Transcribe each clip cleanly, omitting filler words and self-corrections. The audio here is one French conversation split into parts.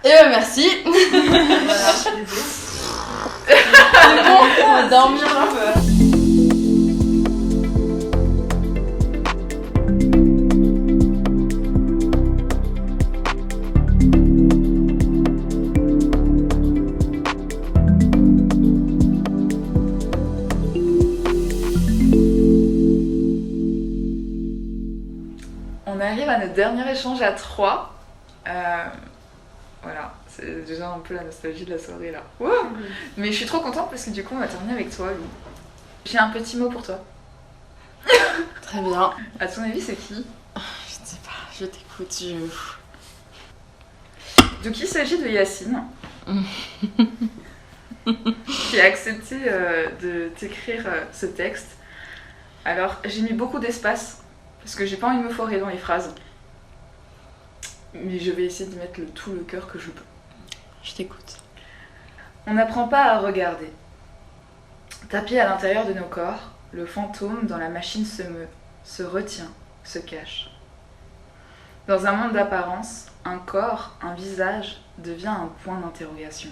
Et ben merci. Voilà, C'est bon, on va dormir. On arrive à notre dernier échange à 3. Voilà, c'est déjà un peu la nostalgie de la soirée là. Wow. Mais je suis trop contente parce que du coup on va terminer avec toi, Lou. J'ai un petit mot pour toi. Très bien. À ton avis, c'est qui? Je sais pas, je t'écoute. Donc il s'agit de Yacine. Qui a accepté de t'écrire ce texte. Alors j'ai mis beaucoup d'espace parce que j'ai pas envie de me foirer dans les phrases. Mais je vais essayer d'y mettre tout le cœur que je peux. Je t'écoute. On n'apprend pas à regarder. Tapis à l'intérieur de nos corps, le fantôme dans la machine se meut, se retient, se cache. Dans un monde d'apparence, un corps, un visage devient un point d'interrogation.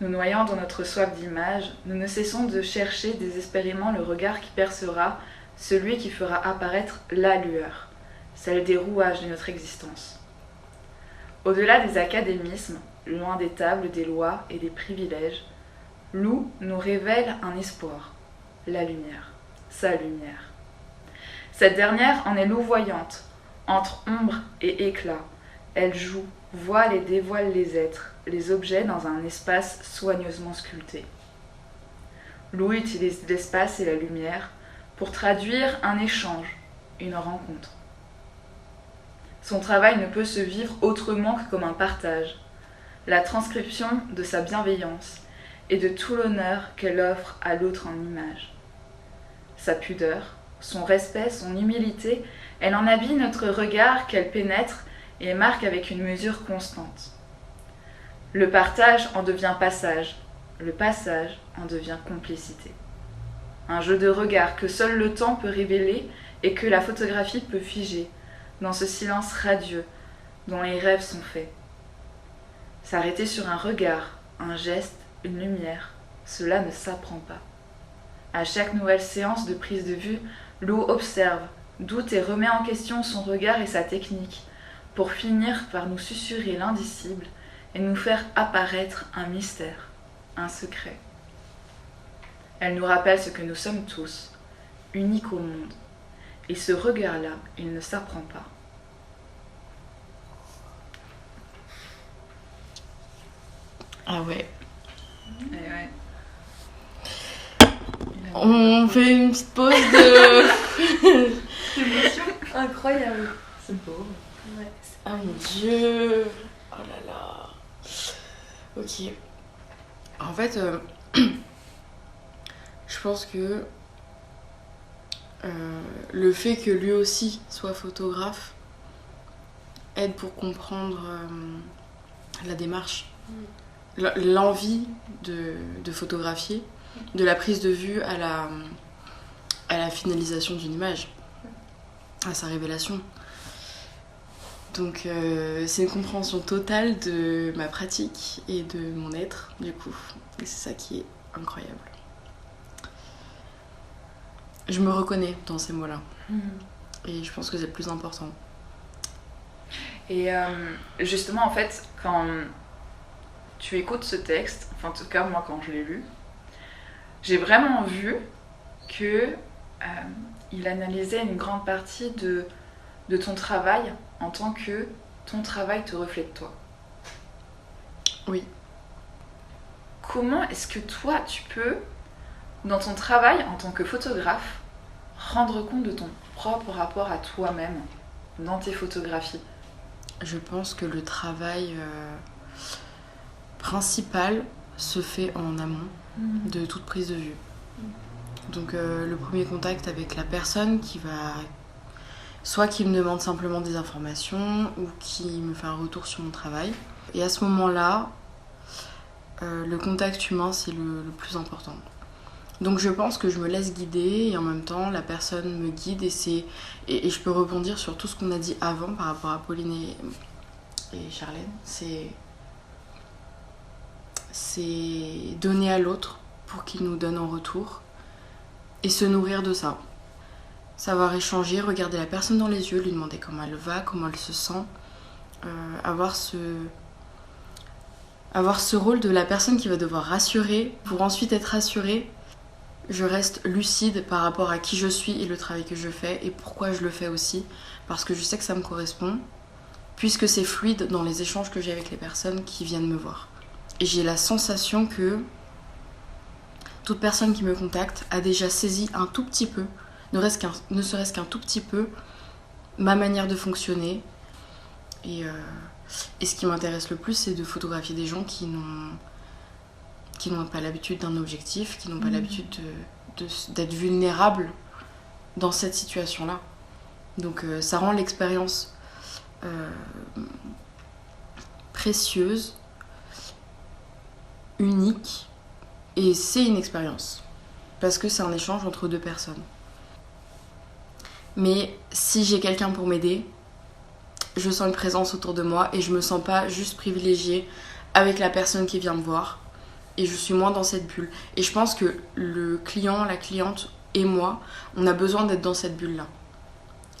Nous noyant dans notre soif d'images, nous ne cessons de chercher désespérément le regard qui percera, celui qui fera apparaître la lueur, celle des rouages de notre existence. Au-delà des académismes, loin des tables, des lois et des privilèges, Lou nous révèle un espoir, la lumière, sa lumière. Cette dernière en est louvoyante, entre ombre et éclat. Elle joue, voile et dévoile les êtres, les objets dans un espace soigneusement sculpté. Lou utilise l'espace et la lumière pour traduire un échange, une rencontre. Son travail ne peut se vivre autrement que comme un partage, la transcription de sa bienveillance et de tout l'honneur qu'elle offre à l'autre en image. Sa pudeur, son respect, son humilité, elle en habille notre regard qu'elle pénètre et marque avec une mesure constante. Le partage en devient passage, le passage en devient complicité. Un jeu de regard que seul le temps peut révéler et que la photographie peut figer, dans ce silence radieux dont les rêves sont faits. S'arrêter sur un regard, un geste, une lumière, cela ne s'apprend pas. À chaque nouvelle séance de prise de vue, Lou observe, doute et remet en question son regard et sa technique, pour finir par nous susurrer l'indicible et nous faire apparaître un mystère, un secret. Elle nous rappelle ce que nous sommes tous, uniques au monde. Et ce regard-là, il ne s'apprend pas. Ah ouais. Et ouais. On fait une petite pause de... Incroyable. C'est beau. Ouais. Ah mon dieu. Oh là là. Ok. En fait, je pense que le fait que lui aussi soit photographe aide pour comprendre la démarche, l'envie de photographier, de la prise de vue à la finalisation d'une image, à sa révélation. Donc c'est une compréhension totale de ma pratique et de mon être, du coup. Et c'est ça qui est incroyable. Je me reconnais dans ces mots-là. Et je pense que c'est le plus important. Et justement, en fait, quand tu écoutes ce texte, enfin en tout cas moi quand je l'ai lu, j'ai vraiment vu que il analysait une grande partie de ton travail en tant que ton travail te reflète toi. Oui. Comment est-ce que toi tu peux, dans ton travail en tant que photographe, rendre compte de ton propre rapport à toi-même dans tes photographies? Je pense que le travail principal se fait en amont de toute prise de vue. Donc le premier contact avec la personne qui va... soit qui me demande simplement des informations ou qui me fait un retour sur mon travail. Et à ce moment-là, le contact humain, c'est le plus important. Donc je pense que je me laisse guider et en même temps la personne me guide et je peux rebondir sur tout ce qu'on a dit avant par rapport à Pauline et Charlène, c'est donner à l'autre pour qu'il nous donne en retour et se nourrir de ça. Savoir échanger, regarder la personne dans les yeux, lui demander comment elle va, comment elle se sent, avoir ce rôle de la personne qui va devoir rassurer pour ensuite être rassurée. Je reste lucide par rapport à qui je suis et le travail que je fais et pourquoi je le fais aussi, parce que je sais que ça me correspond, puisque c'est fluide dans les échanges que j'ai avec les personnes qui viennent me voir. Et j'ai la sensation que toute personne qui me contacte a déjà saisi un tout petit peu, ne serait-ce qu'un tout petit peu, ma manière de fonctionner. Et ce qui m'intéresse le plus, c'est de photographier des gens qui n'ont pas l'habitude d'un objectif, qui n'ont pas l'habitude d'être vulnérables dans cette situation-là. Donc ça rend l'expérience précieuse, unique, et c'est une expérience. Parce que c'est un échange entre deux personnes. Mais si j'ai quelqu'un pour m'aider, je sens une présence autour de moi et je me sens pas juste privilégiée avec la personne qui vient me voir. Et je suis moins dans cette bulle. Et je pense que le client, la cliente et moi, on a besoin d'être dans cette bulle-là.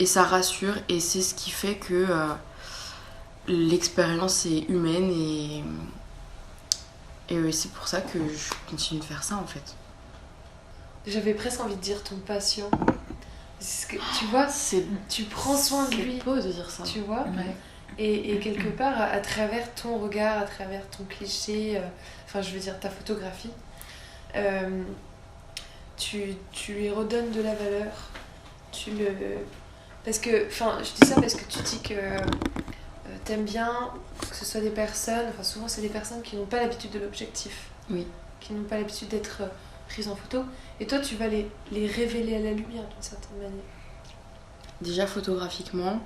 Et ça rassure et c'est ce qui fait que l'expérience est humaine et c'est pour ça que je continue de faire ça en fait. J'avais presque envie de dire ton patient. Parce que, tu vois, tu prends soin de lui. C'est beau de dire ça. Tu vois Ouais. Et quelque part, à travers ton regard, à travers ton cliché, enfin je veux dire ta photographie, tu lui redonnes de la valeur. Parce que, enfin, je dis ça parce que tu dis que t'aimes bien que ce soit des personnes, enfin souvent c'est des personnes qui n'ont pas l'habitude de l'objectif. Oui. Qui n'ont pas l'habitude d'être prises en photo. Et toi, tu vas les révéler à la lumière d'une certaine manière. Déjà photographiquement,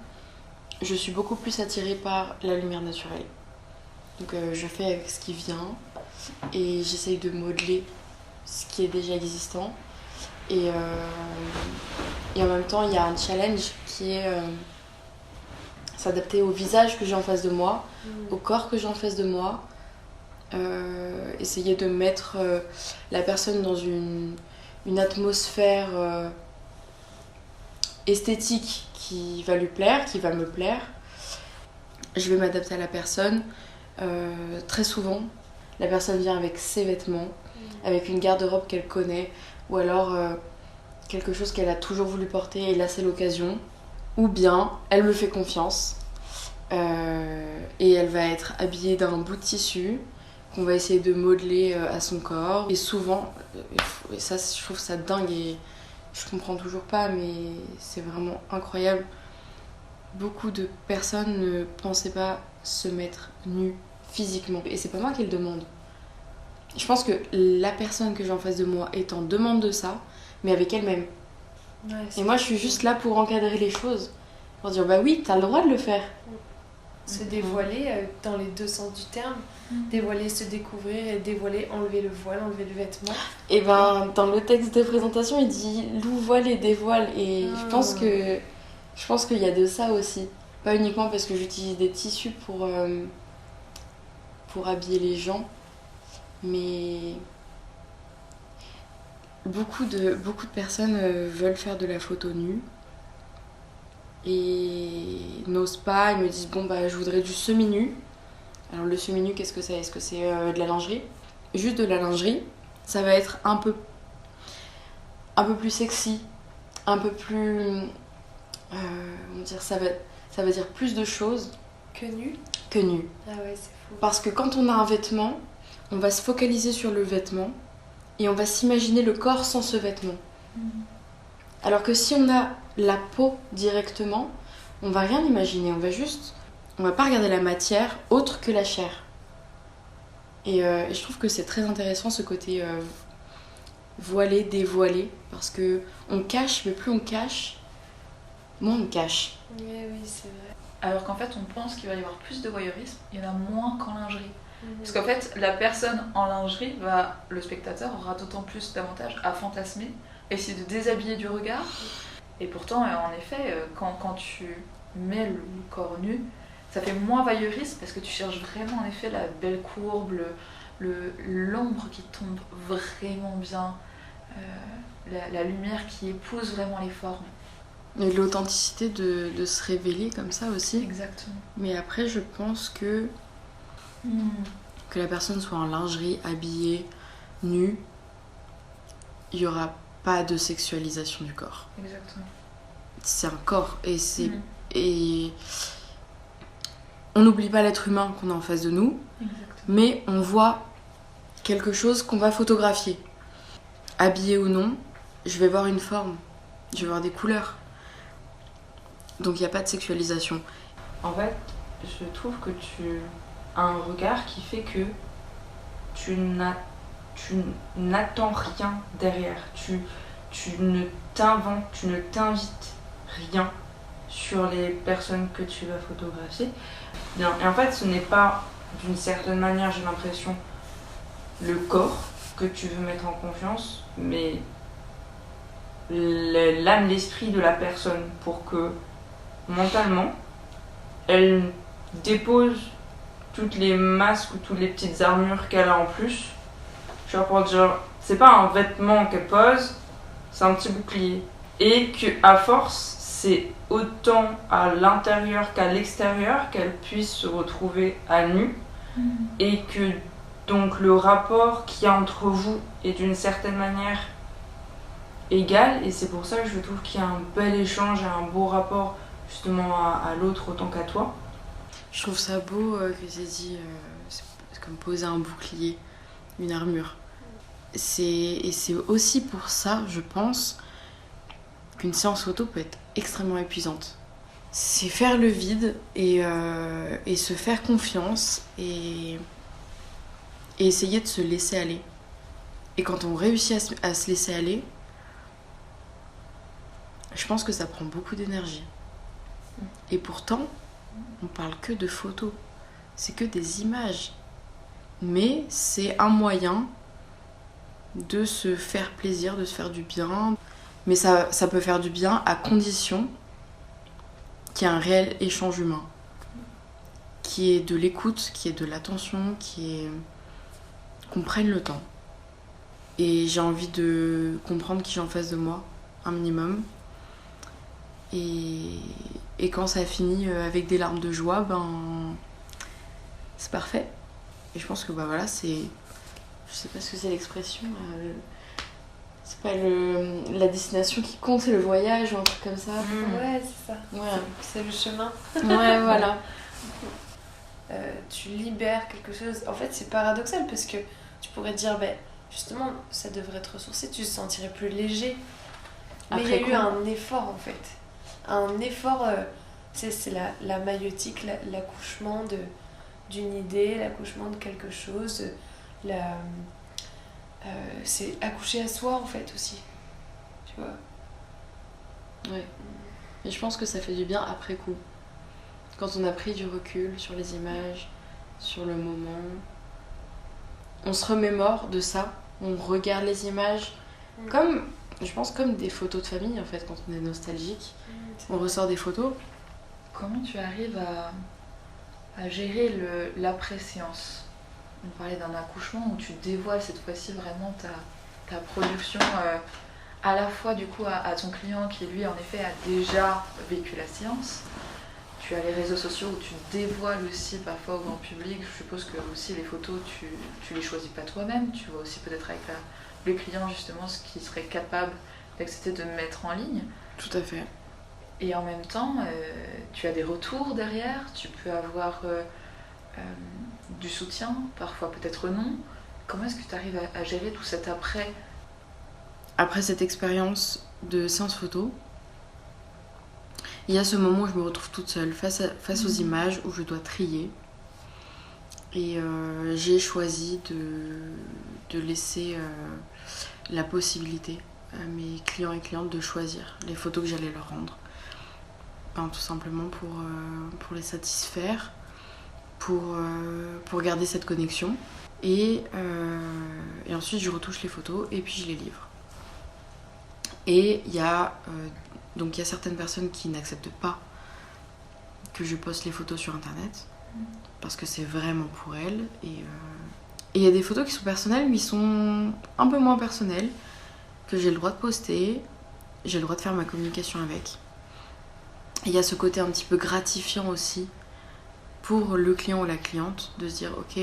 je suis beaucoup plus attirée par la lumière naturelle. Donc je fais avec ce qui vient et j'essaye de modeler ce qui est déjà existant. Et en même temps, il y a un challenge qui est s'adapter au visage que j'ai en face de moi, au corps que j'ai en face de moi. Essayer de mettre la personne dans une atmosphère esthétique qui va lui plaire, qui va me plaire. Je vais m'adapter à la personne. Très souvent, la personne vient avec ses vêtements, avec une garde-robe qu'elle connaît, ou alors quelque chose qu'elle a toujours voulu porter et là c'est l'occasion. Ou bien, elle me fait confiance et elle va être habillée d'un bout de tissu qu'on va essayer de modeler à son corps. Et souvent, et ça je trouve ça dingue et je comprends toujours pas, mais c'est vraiment incroyable. Beaucoup de personnes ne pensaient pas se mettre nues physiquement. Et c'est pas moi qui le demande. Je pense que la personne que j'ai en face de moi est en demande de ça, mais avec elle-même. Ouais, et moi je suis juste là pour encadrer les choses. Pour dire bah oui, t'as le droit de le faire. Se dévoiler dans les deux sens du terme. Dévoiler, se découvrir et dévoiler, enlever le voile, enlever le vêtement. Et ben dans le texte de présentation il dit loue voile et dévoile et je pense qu'il y a de ça aussi. Pas uniquement parce que j'utilise des tissus pour habiller les gens, mais beaucoup de personnes veulent faire de la photo nue et n'osent pas. Ils me disent bon bah je voudrais du semi-nu. Alors le semi-nu, qu'est-ce que c'est? Est-ce que c'est de la lingerie? Juste de la lingerie, ça va être un peu plus sexy, un peu plus... ça va dire plus de choses que nu. Ah ouais, c'est fou. Parce que quand on a un vêtement, on va se focaliser sur le vêtement et on va s'imaginer le corps sans ce vêtement. Alors que si on a la peau directement, on va rien imaginer, on va pas regarder la matière autre que la chair. Et je trouve que c'est très intéressant ce côté voilé, dévoilé, parce que on cache, mais plus on cache, moins on cache. Oui, c'est vrai. Alors qu'en fait, on pense qu'il va y avoir plus de voyeurisme, il y en a moins qu'en lingerie. Parce qu'en fait, la personne en lingerie, le spectateur aura d'autant plus d'avantages à fantasmer, essayer de déshabiller du regard. Et pourtant, en effet, quand tu mets le corps nu, Ça fait moins voyeuriste parce que tu cherches vraiment en effet la belle courbe, l'ombre qui tombe vraiment bien, la lumière qui épouse vraiment les formes. Et l'authenticité de se révéler comme ça aussi. Exactement. Mais après, je pense que la personne soit en lingerie, habillée, nue, il n'y aura pas de sexualisation du corps. Exactement. C'est un corps et c'est... Et on n'oublie pas l'être humain qu'on a en face de nous, mais on voit quelque chose qu'on va photographier. Habillé ou non, je vais voir une forme, je vais voir des couleurs. Donc il n'y a pas de sexualisation. En fait, je trouve que tu as un regard qui fait que tu n'attends rien derrière. Tu ne t'inventes, tu ne t'invites rien sur les personnes que tu vas photographier. Et en fait, ce n'est pas, d'une certaine manière, j'ai l'impression, le corps que tu veux mettre en confiance, mais l'âme, l'esprit de la personne, pour que mentalement, elle dépose toutes les masques ou toutes les petites armures qu'elle a en plus. Genre pour dire, c'est pas un vêtement qu'elle pose, c'est un petit bouclier. Et qu'à force, c'est autant à l'intérieur qu'à l'extérieur qu'elle puisse se retrouver à nu. Et que donc le rapport qu'il y a entre vous est d'une certaine manière égal. Et c'est pour ça que je trouve qu'il y a un bel échange et un beau rapport justement à l'autre autant qu'à toi. Je trouve ça beau que tu aies dit, c'est comme poser un bouclier, une armure. Et c'est aussi pour ça, je pense, qu'une séance photo peut être extrêmement épuisante. C'est faire le vide et se faire confiance et essayer de se laisser aller. Et quand on réussit à se laisser aller, je pense que ça prend beaucoup d'énergie. Et pourtant, on parle que de photos. C'est que des images. Mais c'est un moyen de se faire plaisir, de se faire du bien. Mais ça peut faire du bien à condition qu'il y ait un réel échange humain. Qui est de l'écoute, qui est de l'attention, qu'on prenne le temps. Et j'ai envie de comprendre qui j'ai en face de moi, un minimum. Et quand ça finit avec des larmes de joie, c'est parfait. Et je pense que voilà, c'est... Je sais pas ce que c'est l'expression. C'est pas la destination qui compte, c'est le voyage ou un truc comme ça. Ouais, c'est ça. Ouais. C'est le chemin. Ouais, voilà. Tu libères quelque chose. En fait, c'est paradoxal parce que tu pourrais te dire, justement, ça devrait te ressourcer, tu te sentirais plus léger. Mais il y a eu un effort en fait. Un effort, c'est la maïeutique, l'accouchement d'une idée, l'accouchement de quelque chose. C'est accoucher à soi en fait aussi. Tu vois. Ouais. Et je pense que ça fait du bien après coup. Quand on a pris du recul sur les images, sur le moment, on se remémore de ça, on regarde les images je pense comme des photos de famille en fait, quand on est nostalgique. On ressort des photos. Comment tu arrives à gérer l'après-séance ? On parlait d'un accouchement où tu dévoiles cette fois-ci vraiment ta production à la fois du coup à ton client qui lui en effet a déjà vécu la séance. Tu as les réseaux sociaux où tu dévoiles aussi parfois au grand public. Je suppose que aussi les photos tu les choisis pas toi-même. Tu vois aussi peut-être avec le client justement ce qu'il serait capable d'accepter de mettre en ligne. Tout à fait. Et en même temps, tu as des retours derrière, tu peux avoir du soutien, parfois peut-être non. Comment est-ce que tu arrives à gérer tout cet après ? Après cette expérience de séance photo, il y a ce moment où je me retrouve toute seule face aux images, où je dois trier. Et j'ai choisi de laisser la possibilité à mes clients et clientes de choisir les photos que j'allais leur rendre. Tout simplement pour les satisfaire, pour garder cette connexion. Et ensuite, je retouche les photos et puis je les livre. Et il y a certaines personnes qui n'acceptent pas que je poste les photos sur internet parce que c'est vraiment pour elle. Et il y a des photos qui sont personnelles mais qui sont un peu moins personnelles, que j'ai le droit de poster, j'ai le droit de faire ma communication avec. Il y a ce côté un petit peu gratifiant aussi pour le client ou la cliente de se dire ok,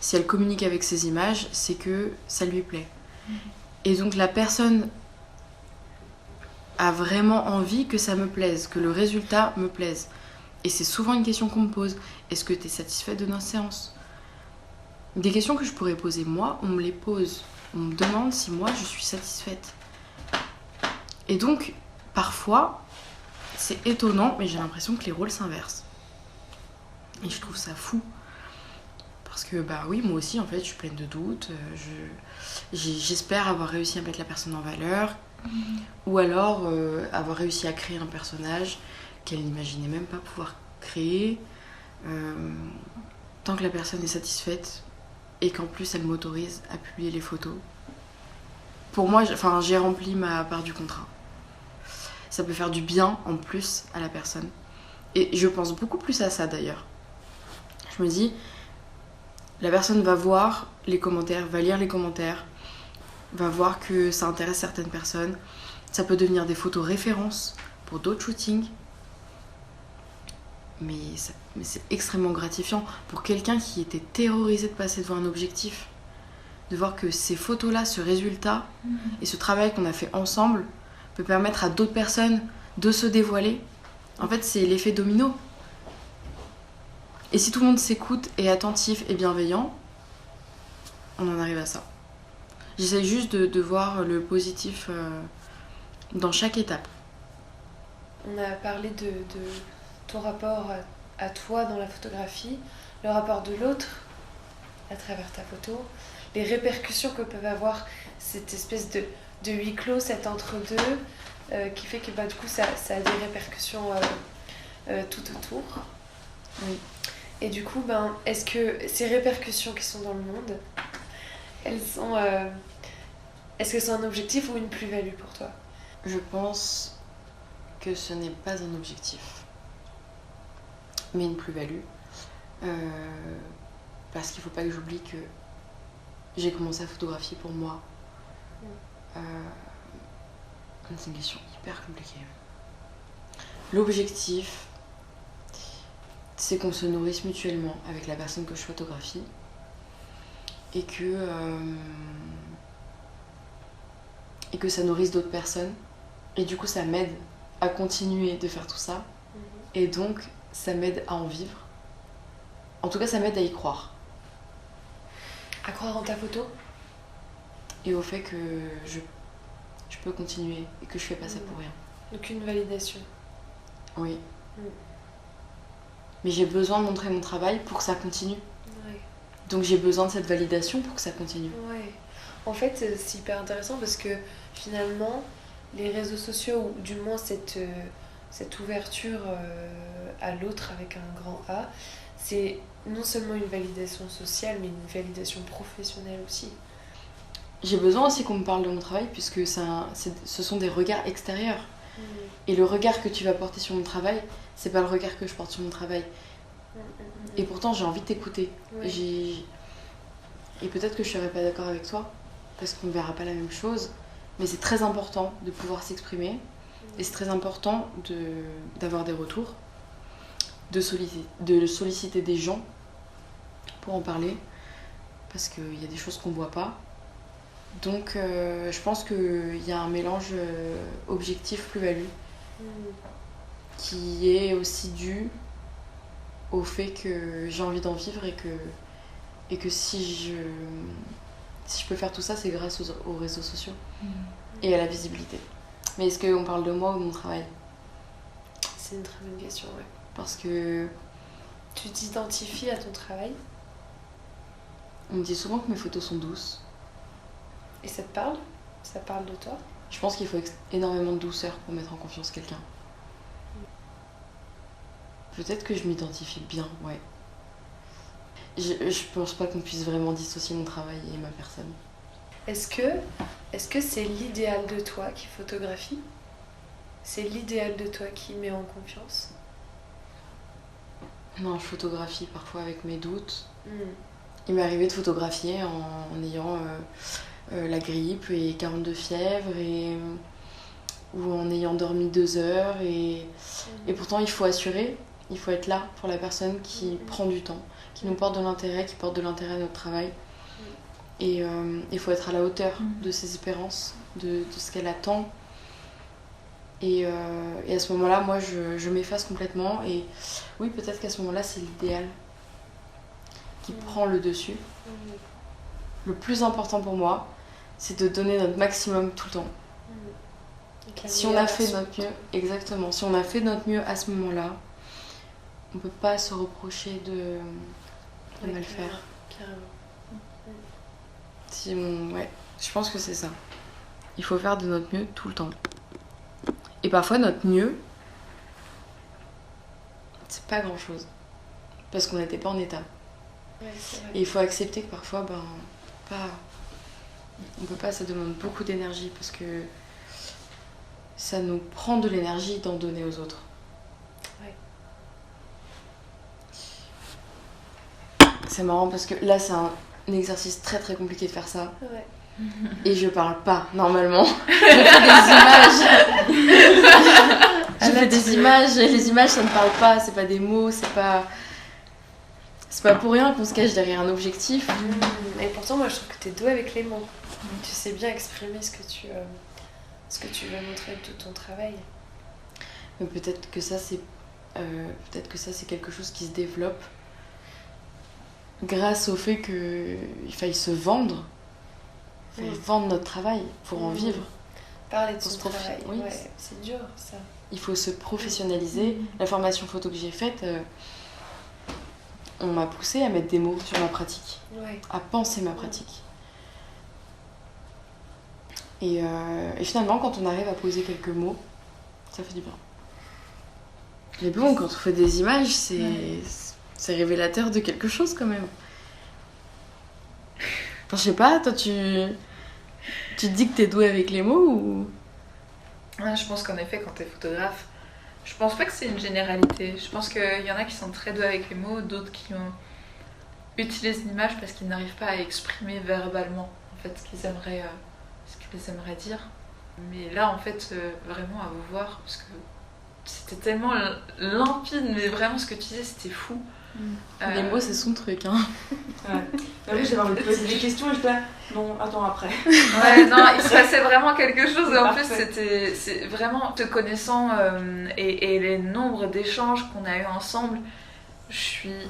si elle communique avec ces images, c'est que ça lui plaît. Et donc la personne a vraiment envie que ça me plaise, que le résultat me plaise. Et c'est souvent une question qu'on me pose. Est-ce que tu es satisfaite de nos séances ? Des questions que je pourrais poser moi, on me les pose. On me demande si moi je suis satisfaite. Et donc, parfois, c'est étonnant, mais j'ai l'impression que les rôles s'inversent. Et je trouve ça fou. Parce que, bah oui, moi aussi, en fait, je suis pleine de doutes. J'espère avoir réussi à mettre la personne en valeur. Ou alors avoir réussi à créer un personnage qu'elle n'imaginait même pas pouvoir créer. Tant que la personne est satisfaite et qu'en plus elle m'autorise à publier les photos. Pour moi, j'ai rempli ma part du contrat. Ça peut faire du bien en plus à la personne. Et je pense beaucoup plus à ça d'ailleurs. Je me dis, la personne va voir les commentaires, va lire les commentaires, va voir que ça intéresse certaines personnes. Ça peut devenir des photos références pour d'autres shootings. Mais c'est extrêmement gratifiant pour quelqu'un qui était terrorisé de passer devant un objectif. De voir que ces photos-là, ce résultat et ce travail qu'on a fait ensemble peut permettre à d'autres personnes de se dévoiler. En fait, c'est l'effet domino. Et si tout le monde s'écoute, est attentif et bienveillant, on en arrive à ça. J'essaie juste de voir le positif dans chaque étape. On a parlé de ton rapport à toi dans la photographie, le rapport de l'autre à travers ta photo, les répercussions que peuvent avoir cette espèce de huis clos, cet entre-deux, qui fait que du coup ça a des répercussions tout autour. Oui. Et du coup, est-ce que ces répercussions qui sont dans le monde, est-ce que c'est un objectif ou une plus-value pour toi ? Je pense que ce n'est pas un objectif, mais une plus-value. Parce qu'il ne faut pas que j'oublie que j'ai commencé à photographier pour moi. C'est une question hyper compliquée. L'objectif, c'est qu'on se nourrisse mutuellement avec la personne que je photographie et que ça nourrisse d'autres personnes. Et du coup, ça m'aide à continuer de faire tout ça. Et donc, ça m'aide à en vivre. En tout cas, ça m'aide à y croire. À croire en ta photo ? Et au fait que je peux continuer et que je fais pas ça pour rien. Donc une validation. Oui. Mais j'ai besoin de montrer mon travail pour que ça continue. Ouais. Donc j'ai besoin de cette validation pour que ça continue. Ouais. En fait, c'est hyper intéressant parce que finalement, les réseaux sociaux, ou du moins cette ouverture à l'autre avec un grand A, c'est non seulement une validation sociale, mais une validation professionnelle aussi. J'ai besoin aussi qu'on me parle de mon travail puisque ce sont des regards extérieurs. Et le regard que tu vas porter sur mon travail, c'est pas le regard que je porte sur mon travail. Et pourtant, j'ai envie de t'écouter. Ouais. Et peut-être que je serai pas d'accord avec toi, parce qu'on ne verra pas la même chose. Mais c'est très important de pouvoir s'exprimer. Et c'est très important d'avoir des retours, de solliciter des gens pour en parler. Parce qu'il y a des choses qu'on voit pas. Donc je pense qu'il y a un mélange objectif-plus-value qui est aussi dû au fait que j'ai envie d'en vivre et que si je peux faire tout ça, c'est grâce aux réseaux sociaux et à la visibilité. Mais est-ce qu'on parle de moi ou de mon travail ? C'est une très bonne question, ouais. Parce que tu t'identifies à ton travail ? On me dit souvent que mes photos sont douces. Et ça te parle ? Ça parle de toi ? Je pense qu'il faut énormément de douceur pour mettre en confiance quelqu'un. Peut-être que je m'identifie bien, ouais. Je pense pas qu'on puisse vraiment dissocier mon travail et ma personne. Est-ce que c'est l'idéal de toi qui photographie ? C'est l'idéal de toi qui met en confiance ? Non, je photographie parfois avec mes doutes. Il m'est arrivé de photographier en ayant la grippe et 42 fièvres ou en ayant dormi 2 heures. Et pourtant, il faut assurer, il faut être là pour la personne qui prend du temps, qui nous porte de l'intérêt, qui porte de l'intérêt à notre travail. Et il faut être à la hauteur de ses espérances, de ce qu'elle attend. Et à ce moment-là, moi, je m'efface complètement. Et oui, peut-être qu'à ce moment-là, c'est l'idéal qui prend le dessus. Le plus important pour moi, c'est de donner notre maximum tout le temps. Si on a fait notre mieux, exactement, si on a fait notre mieux à ce moment-là, on ne peut pas se reprocher de mal faire. Carrément. Ouais, je pense que c'est ça. Il faut faire de notre mieux tout le temps. Et parfois, notre mieux, c'est pas grand-chose. Parce qu'on n'était pas en état. Ouais, c'est vrai. Et il faut accepter que parfois, on peut pas, ça demande beaucoup d'énergie parce que ça nous prend de l'énergie d'en donner aux autres. Ouais. C'est marrant parce que là, c'est un exercice très très compliqué de faire ça. Ouais. Et je parle pas normalement. Je fais des images. Je fais des images et les images ça ne parle pas, c'est pas des mots, c'est pas pour rien qu'on se cache derrière un objectif. Et pourtant, moi, je trouve que t'es douée avec les mots. Tu sais bien exprimer ce que tu veux montrer de tout ton travail. Mais peut-être que ça c'est quelque chose qui se développe grâce au fait qu'il faille se vendre. Il faut vendre notre travail pour en vivre. Parler de Pour son se profi- travail, oui. ouais, c'est dur ça. Il faut se professionnaliser. La formation photo que j'ai faite, on m'a poussé à mettre des mots sur ma pratique, Ouais. à penser ma pratique. Et finalement, quand on arrive à poser quelques mots, ça fait du bien. Mais bon, quand on fait des images, c'est révélateur de quelque chose quand même. Enfin, je sais pas, toi tu te dis que t'es douée avec les mots ou... Ouais, je pense qu'en effet, quand t'es photographe, je pense pas que c'est une généralité. Je pense qu'il y en a qui sont très doués avec les mots, d'autres qui utilisent l'image parce qu'ils n'arrivent pas à exprimer verbalement en fait ce qu'ils aimeraient dire. Mais là, en fait, vraiment à vous voir, parce que c'était tellement limpide, mais vraiment ce que tu disais, c'était fou. Les mots, c'est son truc, hein. Ouais. Oui, j'avais envie de poser des questions et je disais non, attends après. Ouais, non, il se passait vraiment quelque chose. Et en Parfait. plus, c'est vraiment te connaissant et les nombres d'échanges qu'on a eu ensemble, je suis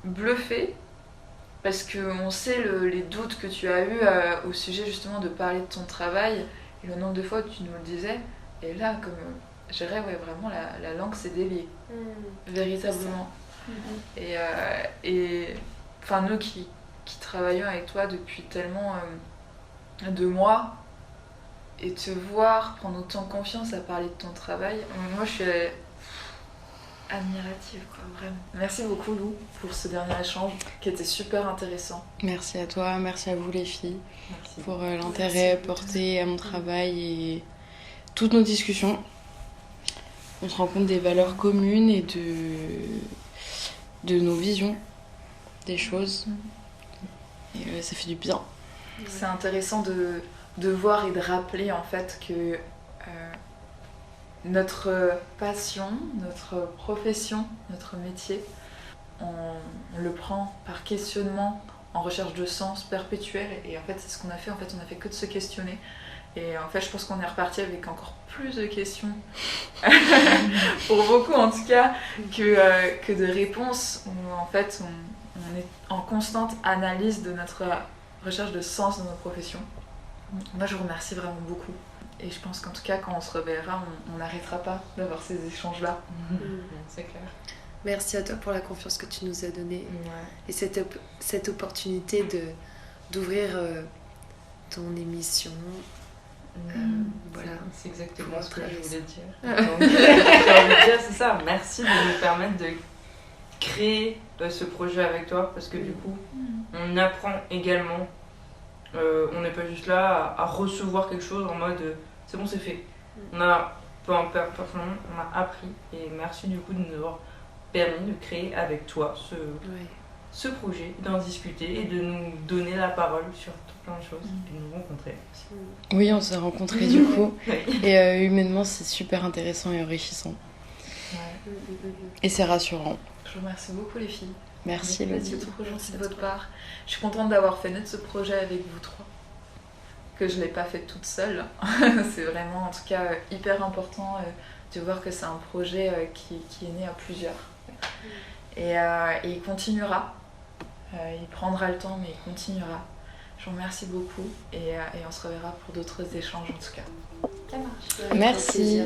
bluffée parce qu'on sait les doutes que tu as eu au sujet justement de parler de ton travail et le nombre de fois où tu nous le disais. Et là, comme je dirais, ouais, vraiment la langue s'est déliée, véritablement. Et enfin, nous qui travaillons avec toi depuis tellement de mois, et te voir prendre autant confiance à parler de ton travail, moi je suis admirative, quoi, vraiment. Merci beaucoup, Lou, pour ce dernier échange qui était super intéressant. Merci à toi, merci à vous les filles Merci. pour l'intérêt porté à mon travail et toutes nos discussions. On se rend compte des valeurs communes et de nos visions des choses. Et ça fait du bien. C'est intéressant de voir et de rappeler en fait que notre passion, notre profession, notre métier, on le prend par questionnement, en recherche de sens perpétuel. Et en fait, c'est ce qu'on a fait. En fait, on a fait que de se questionner. Et en fait, je pense qu'on est reparti avec encore plus de questions, pour beaucoup en tout cas, que de réponses. Où en fait, on est en constante analyse de notre recherche de sens dans notre profession. Moi, je vous remercie vraiment beaucoup. Et je pense qu'en tout cas, quand on se reverra, on n'arrêtera pas d'avoir ces échanges-là. C'est clair. Merci à toi pour la confiance que tu nous as donnée Ouais. et cette opportunité d'ouvrir ton émission. Voilà. C'est exactement Pour ce que je travailler voulais dire. Donc, j'ai envie de dire, c'est ça. Merci de nous permettre de créer ce projet avec toi parce que du coup, on apprend également. On n'est pas juste là à recevoir quelque chose en mode c'est bon, c'est fait. On a, personnellement, on a appris et merci du coup de nous avoir permis de créer avec toi ce projet, d'en discuter et de nous donner la parole sur plein de choses et de nous rencontrer. Oui, on s'est rencontrés du coup. Et humainement, c'est super intéressant et enrichissant. Ouais. Et c'est rassurant. Je vous remercie beaucoup les filles. Merci Elodie. C'est trop gentil de votre part. Je suis contente d'avoir fait naître ce projet avec vous trois. Que je ne l'ai pas fait toute seule. C'est vraiment en tout cas hyper important de voir que c'est un projet qui est né à plusieurs. Et il continuera. Il prendra le temps mais il continuera. Je vous remercie beaucoup et on se reverra pour d'autres échanges en tout cas. Ça marche. Merci.